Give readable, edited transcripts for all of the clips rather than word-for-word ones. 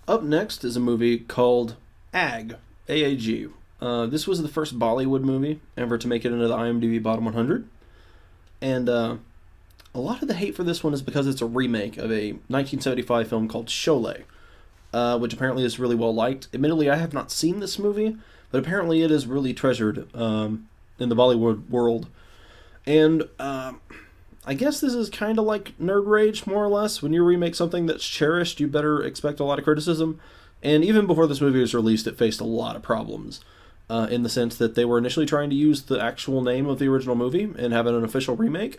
Up next is a movie called AG, AAG. This was the first Bollywood movie ever to make it into the IMDb Bottom 100. And a lot of the hate for this one is because it's a remake of a 1975 film called Sholay, which apparently is really well liked. Admittedly, I have not seen this movie, but apparently it is really treasured in the Bollywood world. And I guess this is kind of like Nerd Rage, more or less. When you remake something that's cherished, you better expect a lot of criticism. And even before this movie was released, it faced a lot of problems. In the sense that they were initially trying to use the actual name of the original movie and have it an official remake.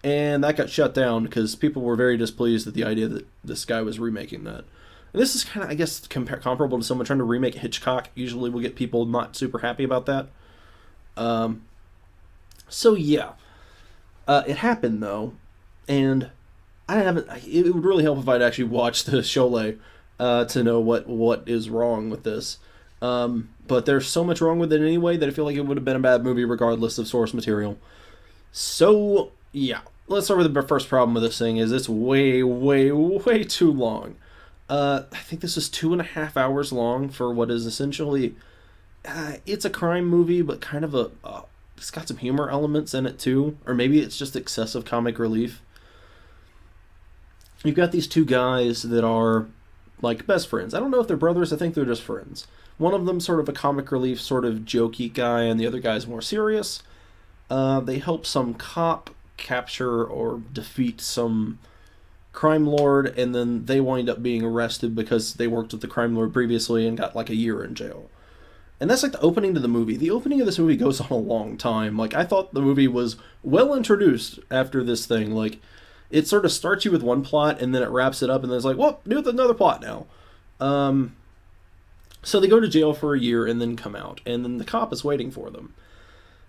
And that got shut down because people were very displeased at the idea that this guy was remaking that. And this is kind of, I guess, comparable to someone trying to remake Hitchcock. Usually we'll get people not super happy about that. So yeah. It happened, though. And it would really help if I'd actually watched the Sholay to know what is wrong with this. But there's so much wrong with it anyway that I feel like it would have been a bad movie regardless of source material. So, yeah. Let's start with the first problem with this thing is it's way, way, way too long. I think this is 2.5 hours long for what is essentially... it's a crime movie, but kind of it's got some humor elements in it too. Or maybe it's just excessive comic relief. You've got these two guys that are like best friends. I don't know if they're brothers. I think they're just friends. One of them sort of a comic relief, sort of jokey guy, and the other guy's more serious. They help some cop capture or defeat some crime lord, and then they wind up being arrested because they worked with the crime lord previously and got like a year in jail. And that's like the opening to the movie. The opening of this movie goes on a long time. Like, I thought the movie was well introduced after this thing. Like, it sort of starts you with one plot, and then it wraps it up, and then it's like, well, new with another plot now. So they go to jail for a year and then come out, and then the cop is waiting for them.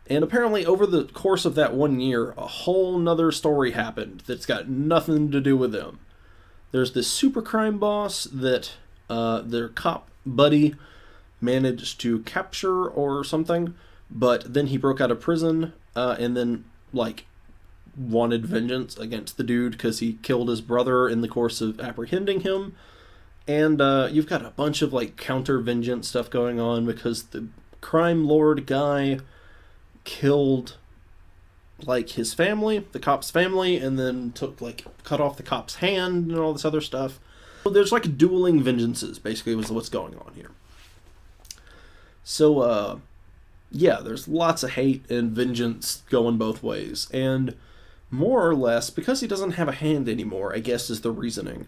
And apparently over the course of that 1 year, a whole nother story happened that's got nothing to do with them. There's this super crime boss that their cop buddy managed to capture or something, but then he broke out of prison and then, like, wanted vengeance against the dude because he killed his brother in the course of apprehending him. And you've got a bunch of, like, counter-vengeance stuff going on because the crime lord guy killed, like, his family, the cop's family, and then cut off the cop's hand and all this other stuff. So there's, like, dueling vengeances, basically, was what's going on here. So, yeah, there's lots of hate and vengeance going both ways. And more or less, because he doesn't have a hand anymore, I guess is the reasoning,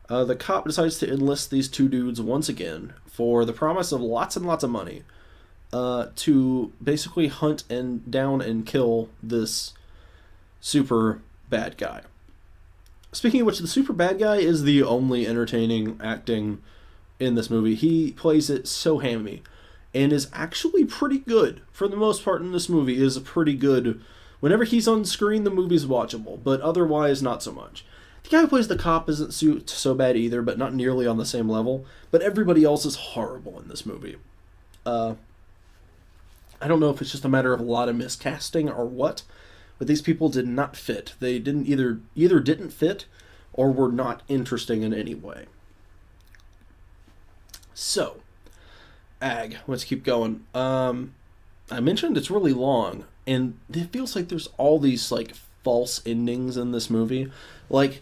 the cop decides to enlist these two dudes once again for the promise of lots and lots of money to basically hunt down and kill this super bad guy. Speaking of which, the super bad guy is the only entertaining acting in this movie. He plays it so hammy and is actually pretty good. For the most part in this movie is pretty good. Whenever he's on screen, the movie's watchable, but otherwise not so much. The guy who plays the cop isn't so bad either, but not nearly on the same level. But everybody else is horrible in this movie. I don't know if it's just a matter of a lot of miscasting or what, but these people did not fit. They didn't either didn't fit or were not interesting in any way. So, let's keep going. I mentioned it's really long, and it feels like there's all these, like, false endings in this movie. Like,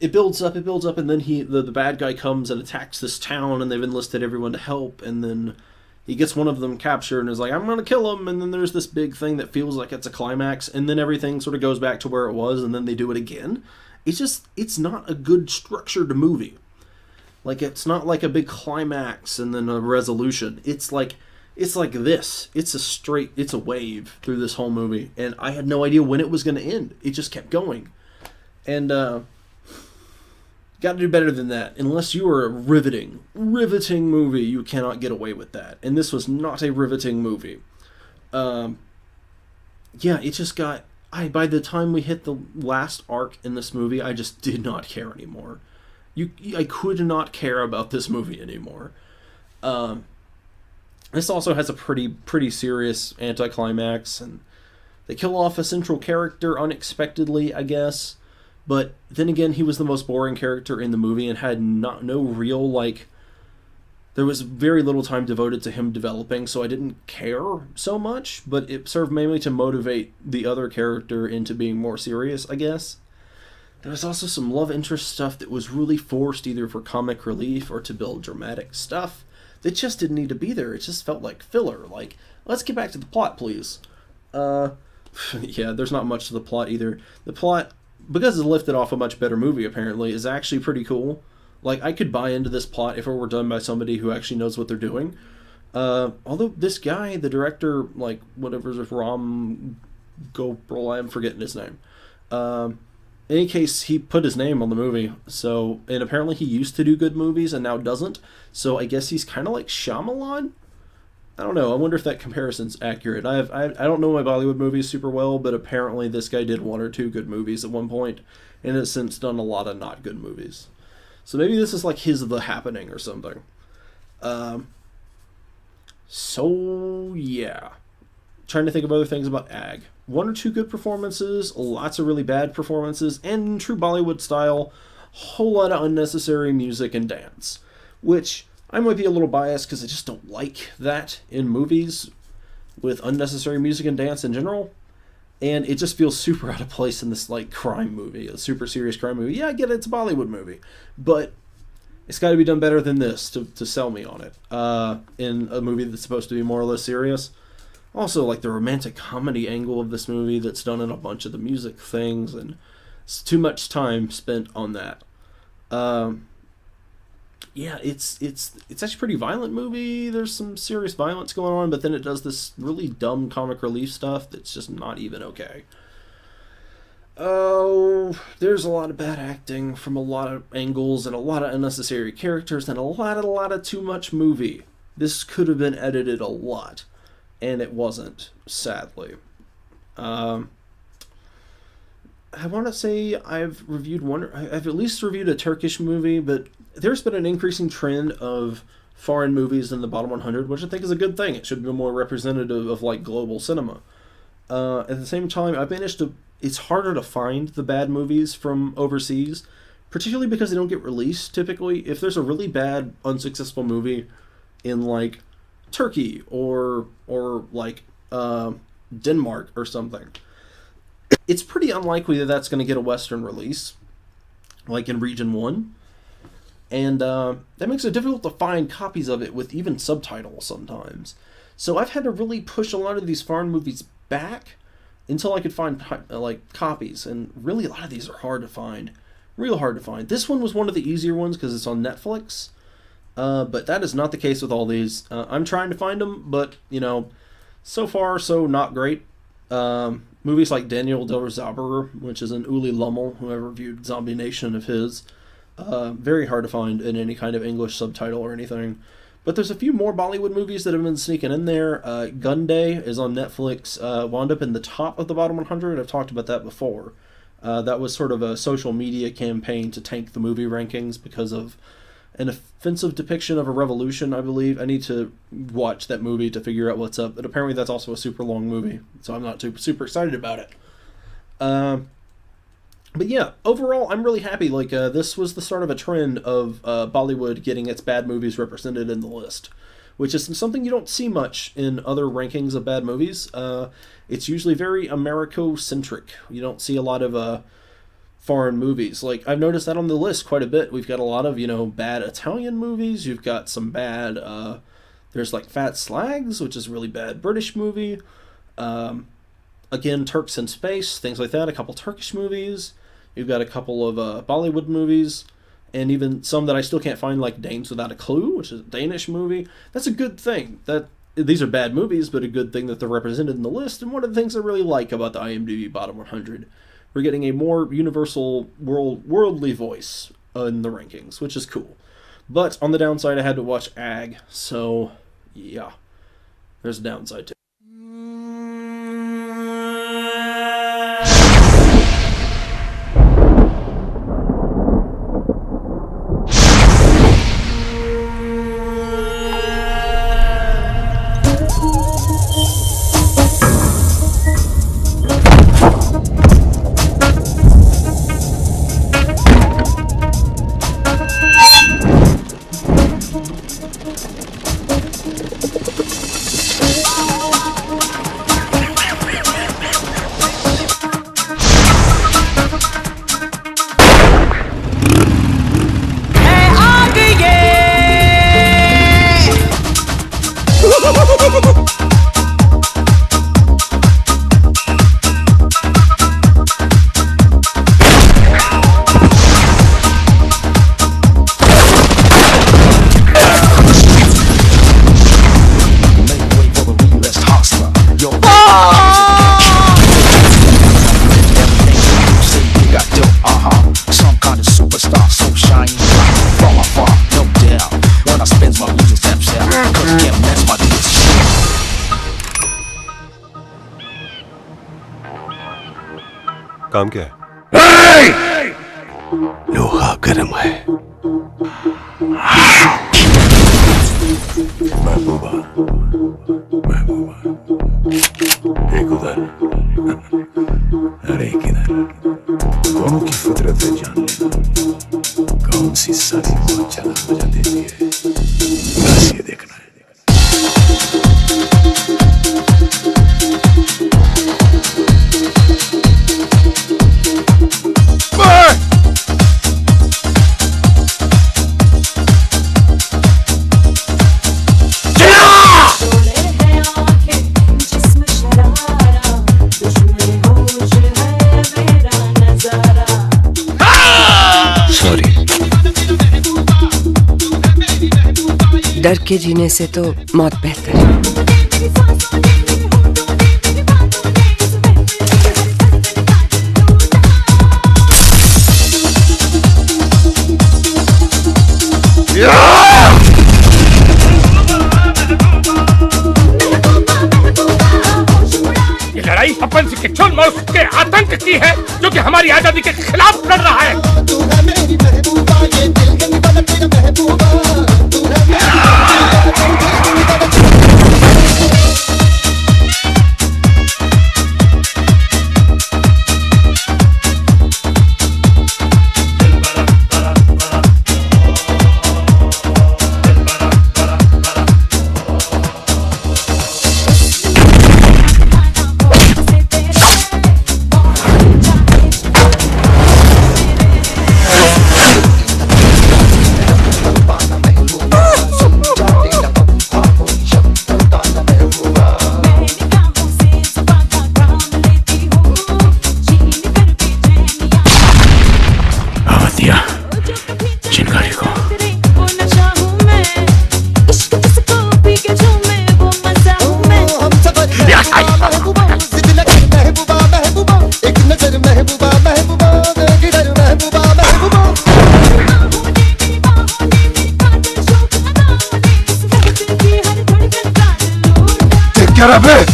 it builds up, and then the bad guy comes and attacks this town, and they've enlisted everyone to help, and then he gets one of them captured and is like, I'm gonna kill him, and then there's this big thing that feels like it's a climax, and then everything sort of goes back to where it was, and then they do it again. It's not a good structured movie. Like, it's not like a big climax and then a resolution. It's like this. It's a wave through this whole movie, and I had no idea when it was gonna end. It just kept going. And, got to do better than that. Unless you are a riveting movie, you cannot get away with that. And this was not a riveting movie. Yeah, it just got... by the time we hit the last arc in this movie, I just did not care anymore. I could not care about this movie anymore. This also has a pretty serious anticlimax, and they kill off a central character unexpectedly, I guess. But then again, he was the most boring character in the movie and had no real, like, there was very little time devoted to him developing, so I didn't care so much, but it served mainly to motivate the other character into being more serious, I guess. There was also some love interest stuff that was really forced either for comic relief or to build dramatic stuff that just didn't need to be there. It just felt like filler. Like, let's get back to the plot, please. Yeah, there's not much to the plot either. The plot, because it's lifted off a much better movie, apparently, is actually pretty cool. Like, I could buy into this plot if it were done by somebody who actually knows what they're doing. Although this guy, the director, like, whatever's Ram Gopal, I'm forgetting his name. In any case, he put his name on the movie, so, and apparently he used to do good movies and now doesn't, so I guess he's kind of like Shyamalan? I don't know, I wonder if that comparison's accurate. I don't know my Bollywood movies super well, but apparently this guy did 1 or 2 good movies at one point, and has since done a lot of not good movies. So maybe this is like his The Happening or something. So, yeah. Trying to think of other things about Ag. 1 or 2 good performances, lots of really bad performances, and in true Bollywood style, whole lot of unnecessary music and dance. Which, I might be a little biased because I just don't like that in movies with unnecessary music and dance in general. And it just feels super out of place in this, like, crime movie, a super serious crime movie. Yeah, I get it, it's a Bollywood movie. But it's got to be done better than this to sell me on it. In a movie that's supposed to be more or less serious. Also, like, the romantic comedy angle of this movie that's done in a bunch of the music things, and it's too much time spent on that. Yeah, it's actually a pretty violent movie. There's some serious violence going on, but then it does this really dumb comic relief stuff that's just not even okay. Oh, there's a lot of bad acting from a lot of angles and a lot of unnecessary characters and a lot of too much movie. This could have been edited a lot, and it wasn't, sadly. I want to say I've at least reviewed a Turkish movie, but there's been an increasing trend of foreign movies in the bottom 100, which I think is a good thing. It should be more representative of, like, global cinema. At the same time, it's harder to find the bad movies from overseas, particularly because they don't get released typically. If there's a really bad, unsuccessful movie in, like, Turkey or like, Denmark or something, it's pretty unlikely that that's going to get a Western release, like in Region 1. And that makes it difficult to find copies of it with even subtitles sometimes. So I've had to really push a lot of these foreign movies back until I could find, like, copies. And really a lot of these are hard to find. Real hard to find. This one was one of the easier ones because it's on Netflix. But that is not the case with all these. I'm trying to find them, but, you know, so far so not great. Movies like Daniel Del Zabur, which is an Uli Lummel, who I reviewed Zombie Nation of his. Very hard to find in any kind of English subtitle or anything. But there's a few more Bollywood movies that have been sneaking in there. Gunday is on Netflix, wound up in the top of the bottom 100. I've talked about that before. That was sort of a social media campaign to tank the movie rankings because of an offensive depiction of a revolution, I believe. I need to watch that movie to figure out what's up. But apparently that's also a super long movie, so I'm not super excited about it. But yeah, overall, I'm really happy. Like, this was the start of a trend of Bollywood getting its bad movies represented in the list, which is something you don't see much in other rankings of bad movies. It's usually very Americo-centric. You don't see a lot of foreign movies. Like, I've noticed that on the list quite a bit. We've got a lot of, you know, bad Italian movies. You've got some bad, there's like Fat Slags, which is a really bad British movie. Again, Turks in Space, things like that. A couple Turkish movies. You've got a couple of Bollywood movies. And even some that I still can't find, like Danes Without a Clue, which is a Danish movie. That's a good thing. These are bad movies, but a good thing that they're represented in the list. And one of the things I really like about the IMDb Bottom 100, we're getting a more universal, worldly voice in the rankings, which is cool. But on the downside, I had to watch Ag, so yeah, there's a downside to it. काम क्या है? लोहा गर्म है। महबूबा, महबूबा, एक उधर और एक इधर। दोनों की फितरत है जान लेना। कौन सी सारी बहुत ज्यादा मजा देती है, बस ये देखना है। डर के जीने से तो मौत बेहतर है। ये लड़ाई अपन से किचन मौत के आतंक की है, जो कि हमारी आजादी के खिलाफ लड़ रहा है। तू है मेरी महबूबा, ये दिल के निवाला तेरा महबूबा। चिंगारी को एक नजर महबूबा, महबूबा महबूबा, महबूबा। क्या रहा है?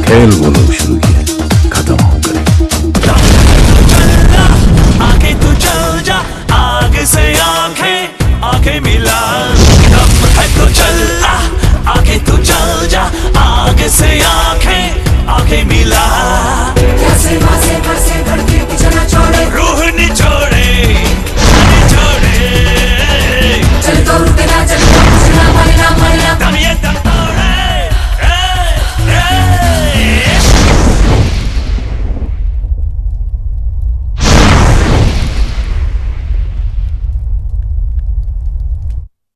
खेल बोलो।